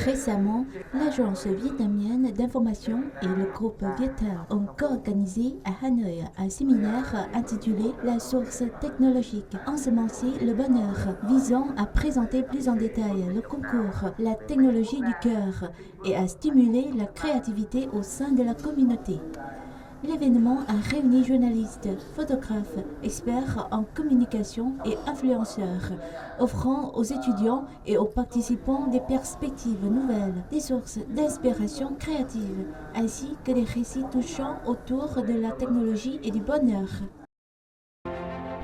Récemment, l'agence vietnamienne d'information et le groupe Viettel ont co-organisé à Hanoï un séminaire intitulé La source technologique, ensemencer le bonheur, visant à présenter plus en détail le concours, la technologie du cœur et à stimuler la créativité au sein de la communauté. L'événement a réuni journalistes, photographes, experts en communication et influenceurs, offrant aux étudiants et aux participants des perspectives nouvelles, des sources d'inspiration créative, ainsi que des récits touchants autour de la technologie et du bonheur.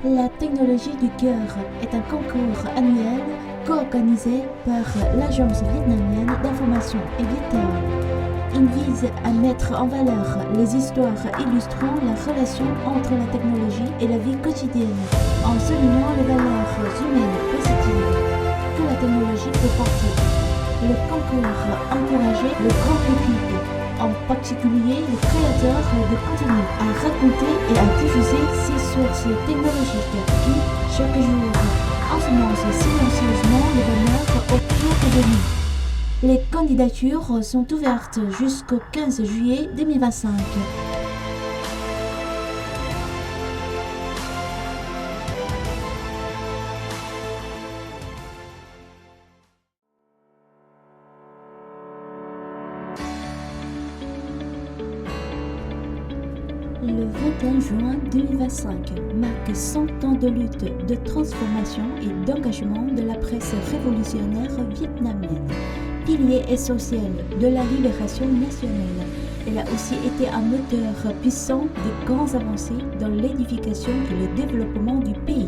La technologie du cœur est un concours annuel co-organisé par l'agence vietnamienne d'information et Viettel. Il vise à mettre en valeur les histoires illustrant la relation entre la technologie et la vie quotidienne, en soulignant les valeurs humaines positives que la technologie peut porter. Le concours encourageait le grand public, en particulier les créateurs de contenu, à raconter et à diffuser ces sources technologiques qui, chaque jour, ensemencent silencieusement le bonheur autour de nous. Les candidatures sont ouvertes jusqu'au 15 juillet 2025. Le 21 juin 2025 marque 100 ans de lutte, de transformation et d'engagement de la presse révolutionnaire vietnamienne. Pilier essentiel de la libération nationale, elle a aussi été un moteur puissant de grandes avancées dans l'édification et le développement du pays.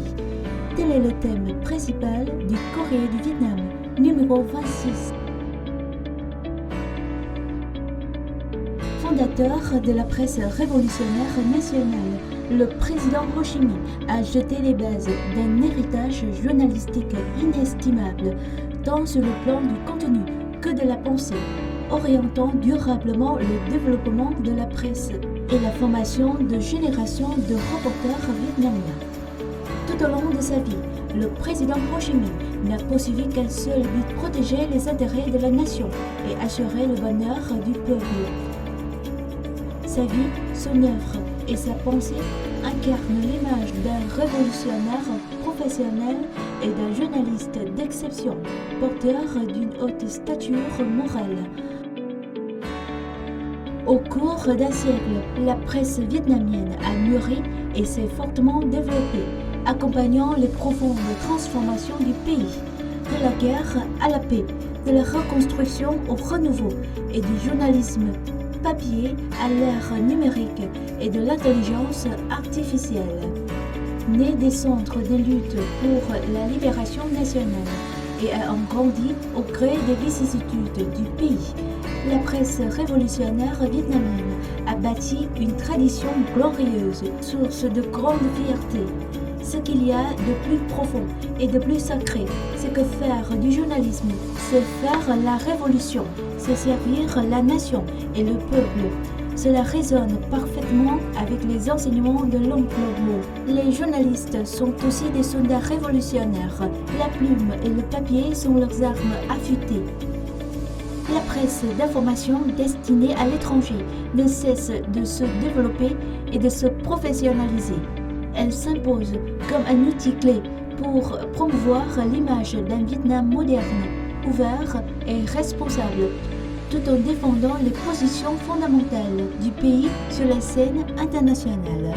Tel est le thème principal du Courrier du Vietnam, numéro 26. Fondateur de la presse révolutionnaire nationale, le président Ho Chi Minh a jeté les bases d'un héritage journalistique inestimable, tant sur le plan du contenu que de la pensée, orientant durablement le développement de la presse et la formation de générations de reporters vietnamiens. Tout au long de sa vie, le président Ho Chi Minh n'a poursuivi qu'un seul but: protéger les intérêts de la nation et assurer le bonheur du peuple. Sa vie, son œuvre et sa pensée incarnent l'image d'un révolutionnaire professionnel et d'un journaliste d'exception, porteur d'une haute stature morale. Au cours d'un siècle, la presse vietnamienne a mûri et s'est fortement développée, accompagnant les profondes transformations du pays, de la guerre à la paix, de la reconstruction au renouveau et du journalisme papier à l'ère numérique et de l'intelligence artificielle. Né des centres de lutte pour la libération nationale et ayant grandi au gré des vicissitudes du pays, la presse révolutionnaire vietnamienne a bâti une tradition glorieuse, source de grande fierté. Ce qu'il y a de plus profond et de plus sacré, c'est que faire du journalisme, c'est faire la révolution, c'est servir la nation et le peuple. Cela résonne parfaitement avec les enseignements de l'oncle Mo. Les journalistes sont aussi des soldats révolutionnaires. La plume et le papier sont leurs armes affûtées. La presse d'information destinée à l'étranger ne cesse de se développer et de se professionnaliser. Elle s'impose comme un outil clé pour promouvoir l'image d'un Vietnam moderne, ouvert et responsable, tout en défendant les positions fondamentales du pays sur la scène internationale.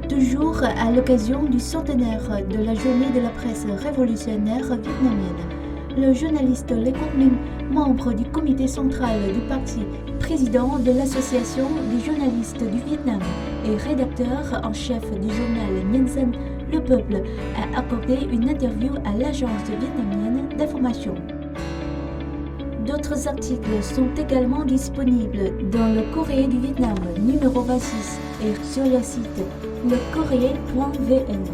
Toujours à l'occasion du centenaire de la journée de la presse révolutionnaire vietnamienne, le journaliste Lê Quoc Minh, membre du comité central du parti, président de l'association des journalistes du Vietnam et rédacteur en chef du journal Nhân Dân, le peuple, a accordé une interview à l'agence vietnamienne d'information. D'autres articles sont également disponibles dans le Courrier du Vietnam numéro 26 et sur le site lecourrier.vn.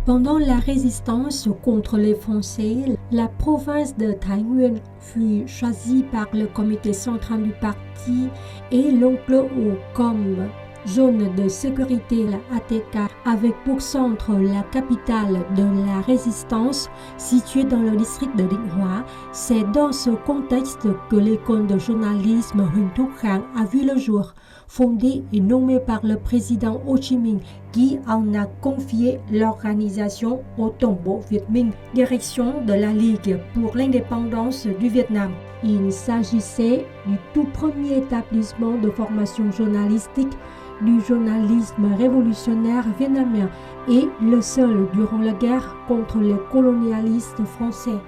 Pendant la résistance contre les Français, la province de Thái Nguyên fut choisie par le comité central du parti et l'Oncle O comme zone de sécurité. La ATK avec pour centre la capitale de la résistance située dans le district de Định Hóa. C'est dans ce contexte que l'école de journalisme Huỳnh Thúc Kháng a vu le jour, fondée et nommée par le président Ho Chi Minh qui en a confié l'organisation au Tombeau Việt Minh, direction de la Ligue pour l'indépendance du Vietnam. Il s'agissait du tout premier établissement de formation journalistique du journalisme révolutionnaire vietnamien et le seul durant la guerre contre les colonialistes français.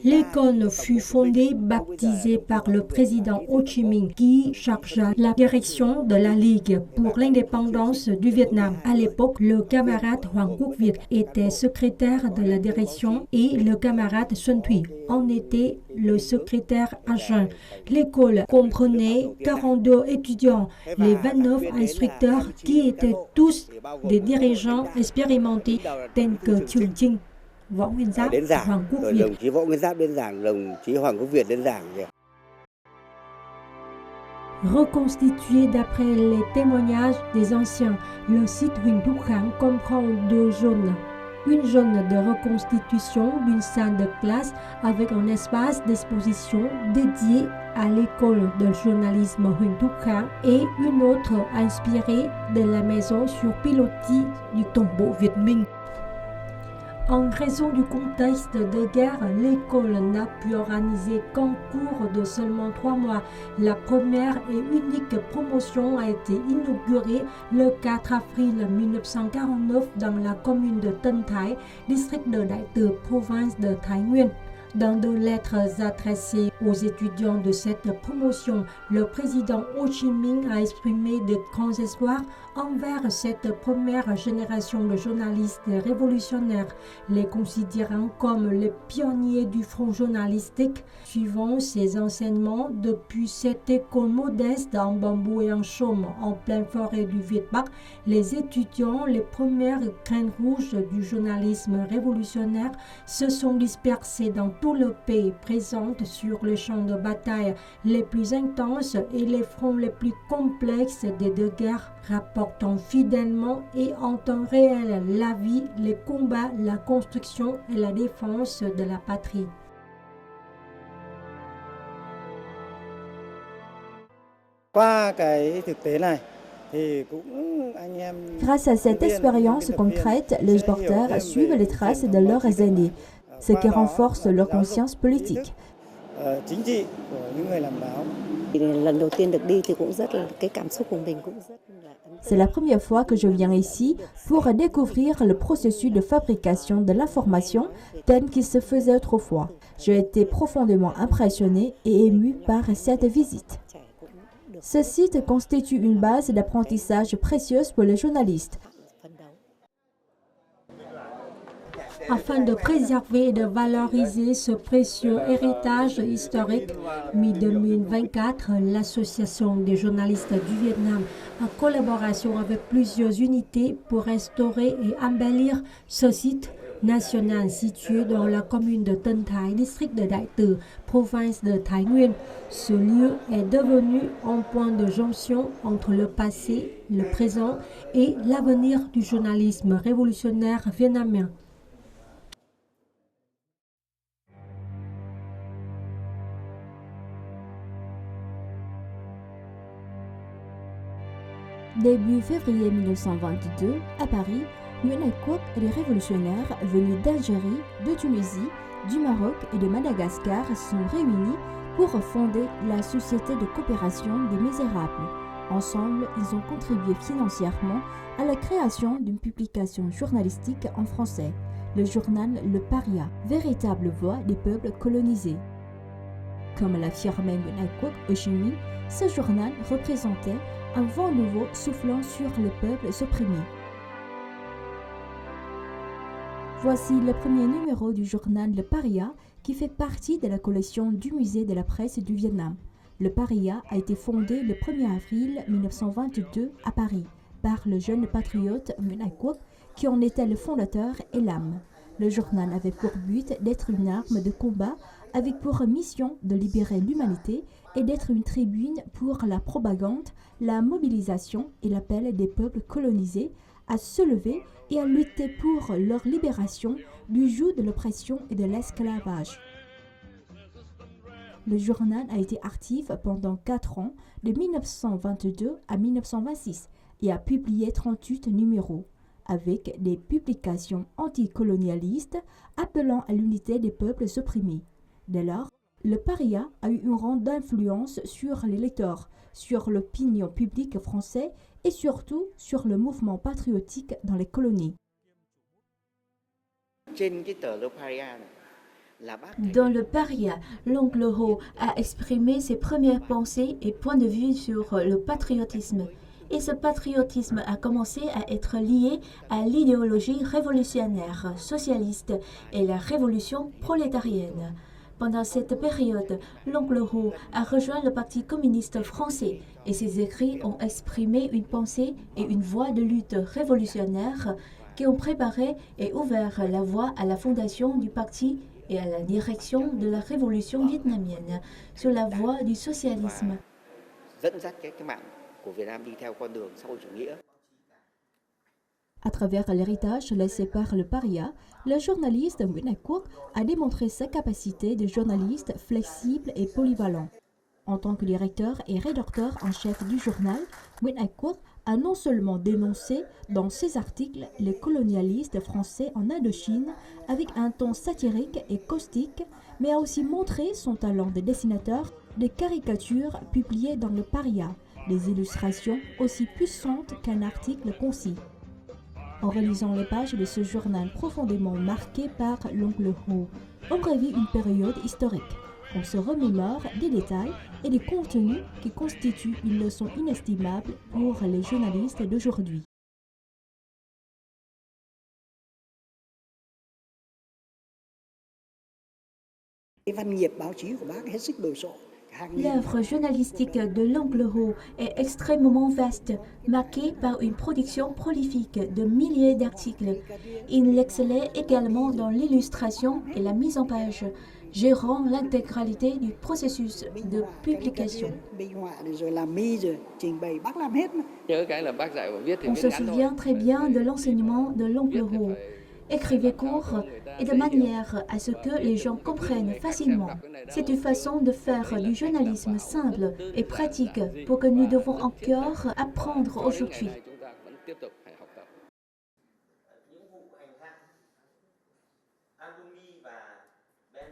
L'école fut fondée, baptisée par le président Ho Chi Minh qui chargea la direction de la Ligue pour l'indépendance du Vietnam. À l'époque, le camarade Hoàng Quốc Việt était secrétaire de la direction et le camarade Xuân Thủy en était le secrétaire adjoint. L'école comprenait 42 étudiants, les 29 instructeurs qui étaient tous des dirigeants expérimentés tels que Trường Chinh, Võ Nguyên Giáp, Hoàng Quốc Việt. Đồng chí Võ Nguyên Giáp đến giảng, đồng chí Hoàng Quốc Việt đến giảng. Reconstitué d'après les témoignages des anciens, le site Huỳnh Thúc Kháng comprend deux zones. Une zone de reconstitution d'une salle de classe avec un espace d'exposition dédié à l'école de journalisme Huỳnh Thúc Kháng et une autre inspirée de la maison sur pilotis du Tombeau Việt Minh. En raison du contexte de guerre, l'école n'a pu organiser qu'en cours de seulement 3 mois. La première et unique promotion a été inaugurée le 4 avril 1949 dans la commune de Tân Thái, district de Đại Từ, province de Thái Nguyên. Dans deux lettres adressées aux étudiants de cette promotion, le président Ho Chi Minh a exprimé de grands espoirs envers cette première génération de journalistes révolutionnaires, les considérant comme les pionniers du front journalistique. Suivant ses enseignements depuis cette école modeste en bambou et en chaume en pleine forêt du Viet Bắc, les étudiants, les premières graines rouges du journalisme révolutionnaire, se sont dispersés dans tout le pays, présentes sur les champs de bataille les plus intenses et les fronts les plus complexes des deux guerres, rapportant fidèlement et en temps réel la vie, les combats, la construction et la défense de la patrie. Grâce à cette expérience concrète, les porteurs suivent les traces de leurs aînés, ce qui renforce leur conscience politique. C'est la première fois que je viens ici pour découvrir le processus de fabrication de l'information tel qu'il se faisait autrefois. J'ai été profondément impressionné et ému par cette visite. Ce site constitue une base d'apprentissage précieuse pour les journalistes. Afin de préserver et de valoriser ce précieux héritage historique, mi-2024, l'Association des journalistes du Vietnam, en collaboration avec plusieurs unités pour restaurer et embellir ce site national situé dans la commune de Tân Thái, district de Đại Từ, province de Thái Nguyên. Ce lieu est devenu un point de jonction entre le passé, le présent et l'avenir du journalisme révolutionnaire vietnamien. Début février 1922, à Paris, Nguyễn Ái Quốc et les révolutionnaires venus d'Algérie, de Tunisie, du Maroc et de Madagascar sont réunis pour fonder la Société de coopération des Misérables. Ensemble, ils ont contribué financièrement à la création d'une publication journalistique en français, le journal Le Paria, véritable voix des peuples colonisés. Comme l'affirmait Nguyễn Ái Quốc, Ho Chi Minh, ce journal représentait un vent nouveau soufflant sur le peuple opprimé. Voici le premier numéro du journal Le Paria qui fait partie de la collection du musée de la presse du Vietnam. Le Paria a été fondé le 1er avril 1922 à Paris. par le jeune patriote Nguyễn Ái Quốc, qui en était le fondateur et l'âme. Le journal avait pour but d'être une arme de combat avec pour mission de libérer l'humanité et d'être une tribune pour la propagande, la mobilisation et l'appel des peuples colonisés à se lever et à lutter pour leur libération du joug de l'oppression et de l'esclavage. Le journal a été actif pendant 4 ans, de 1922 à 1926, et a publié 38 numéros, avec des publications anticolonialistes appelant à l'unité des peuples opprimés. Dès lors, le Paria a eu un rang d'influence sur les lecteurs, sur l'opinion publique française et surtout sur le mouvement patriotique dans les colonies. Dans le Paria, l'oncle Ho a exprimé ses premières pensées et points de vue sur le patriotisme. Et ce patriotisme a commencé à être lié à l'idéologie révolutionnaire, socialiste et la révolution prolétarienne. Pendant cette période, l'oncle Ho a rejoint le Parti communiste français et ses écrits ont exprimé une pensée et une voie de lutte révolutionnaire qui ont préparé et ouvert la voie à la fondation du parti et à la direction de la révolution vietnamienne sur la voie du socialisme. À travers l'héritage laissé par le Paria, le journaliste Nguyễn Ái Quốc a démontré sa capacité de journaliste flexible et polyvalent. En tant que directeur et rédacteur en chef du journal, Nguyễn Ái Quốc a non seulement dénoncé dans ses articles les colonialistes français en Indochine avec un ton satirique et caustique, mais a aussi montré son talent de dessinateur des caricatures publiées dans le Paria, des illustrations aussi puissantes qu'un article concis. En relisant les pages de ce journal profondément marqué par l'oncle Ho, on revit une période historique. On se remémore des détails et des contenus qui constituent une leçon inestimable pour les journalistes d'aujourd'hui. L'œuvre journalistique de l'oncle Ho est extrêmement vaste, marquée par une production prolifique de milliers d'articles. Il excellait également dans l'illustration et la mise en page, gérant l'intégralité du processus de publication. On se souvient très bien de l'enseignement de l'oncle Ho. Écrivez court et de manière à ce que les gens comprennent facilement. C'est une façon de faire du journalisme simple et pratique pour que nous devons encore apprendre aujourd'hui.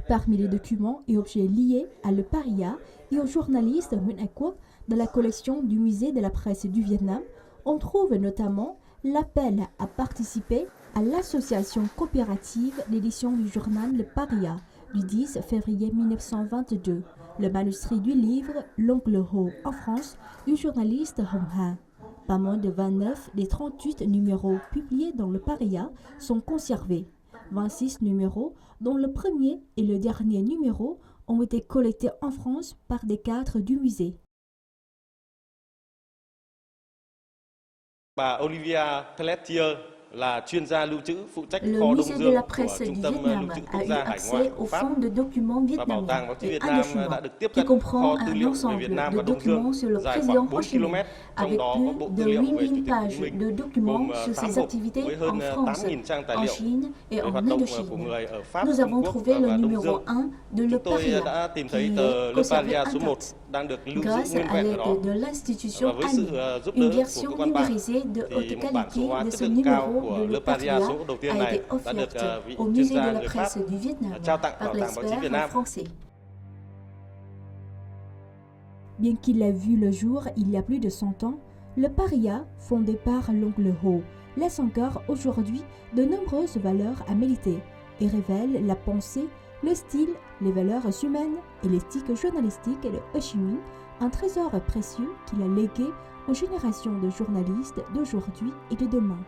Parmi les documents et objets liés à le Paria et au journaliste Nguyễn Ái Quốc de la collection du musée de la presse du Vietnam, on trouve notamment l'appel à participer à l'association coopérative d'édition du journal Le Paria du 10 février 1922, le manuscrit du livre L'oncle Ho en France du journaliste Hồng Hà. Pas moins de 29 des 38 numéros publiés dans Le Paria sont conservés. 26 numéros, dont le premier et le dernier numéro ont été collectés en France par des cadres du musée. Bà Olivia Pelletier là chuyên gia lưu trữ phụ trách Le kho Đông musée de Dương la của presse Trung du tâm Vietnam lưu trữ a quốc eu gia hải ngoại accès của au Pháp fonds de documents và Bảo tàng vietnamiens báo chí et Việt Nam indochinois, đã được tiếp qui cận comprend kho tư un liệu về ensemble Việt Nam và de Đông Dương documents sur le dài président khoảng 4 Ho Chi Minh, km, trong avec đó có plus bộ de tư liệu về 8000 Chủ tịch Hồ pages Chí Minh, de documents gồm sur 8 ses hộp activités với en hơn France, 8.000 trang tài en liệu Chine et về en hoạt động của Indochine. người ở Pháp, Nous Trung avons Quốc trouvé le và Đông numéro Dương. 1 de Le Chúng tôi Paria, đã tìm thấy qui tờ est Le conservé Paria số 1 intact. đang được lưu giữ Grâce nguyên à vẹn ở l'aide đó. de l'institution Và với sự allemande, giúp une đỡ của version cơ quan bạn numérisée de thì haute một bản số qualité hóa de chất ce lượng cao numéro của de Le Le Paria Paria số đầu tiên a này été đã được offerte vị au chuyên musée gia de la người Pháp presse du Vietnam trao tặng par Bảo tàng báo chí Việt l'expert Nam. français. Bien qu'il ait vu le jour il y a plus de 100 ans, le Paria, fondé par l'oncle Ho, laisse encore aujourd'hui de nombreuses valeurs à méditer et révèle la pensée, le style, les valeurs humaines et l'éthique journalistique de Ho Chi Minh, un trésor précieux qu'il a légué aux générations de journalistes d'aujourd'hui et de demain.